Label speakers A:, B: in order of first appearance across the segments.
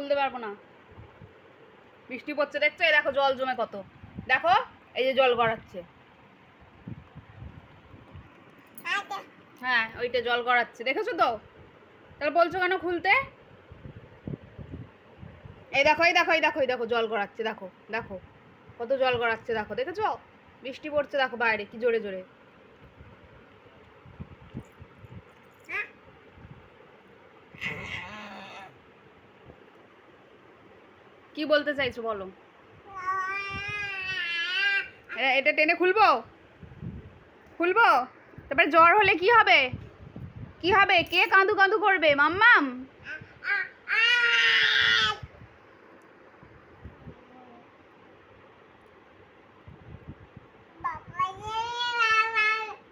A: খুলতে পারবো না। বৃষ্টি পড়ছে দেখছো, এই দেখো জল জমে কত, দেখো এই যে জল গড়াচ্ছে। হ্যাঁ ওইটা জল গড়াচ্ছে, দেখেছো তো? তাহলে বলছো কেন খুলতে? এই দেখো এই দেখো এই দেখো এই দেখো জল গড়াচ্ছে, দেখো দেখো কত জল গড়াচ্ছে, দেখো দেখেছো? বৃষ্টি পড়ছে দেখো বাইরে কি জোরে জোরে। কি বলতে চাইছো বলো? এটা টেনে খুলবো? খুলবো? তারপরে জ্বর হলে কি হবে? কি হবে? কে কাঁদু কাঁদু করবে? মাম্মাম?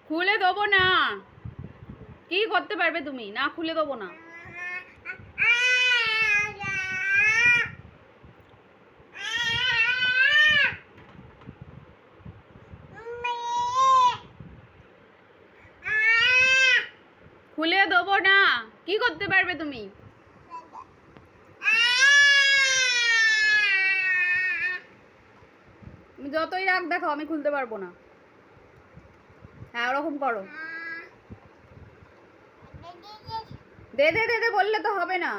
A: খুলে দেবো না। কি করতে পারবে তুমি? না খুলে দেবো না। খুলে দেবো না। কি করতে পারবে তুমি? তুমি যতই রাগ দেখো আমি খুলতে পারবো না। হ্যাঁ ওরকম করো। দে দে দে দে বললে তো হবে না।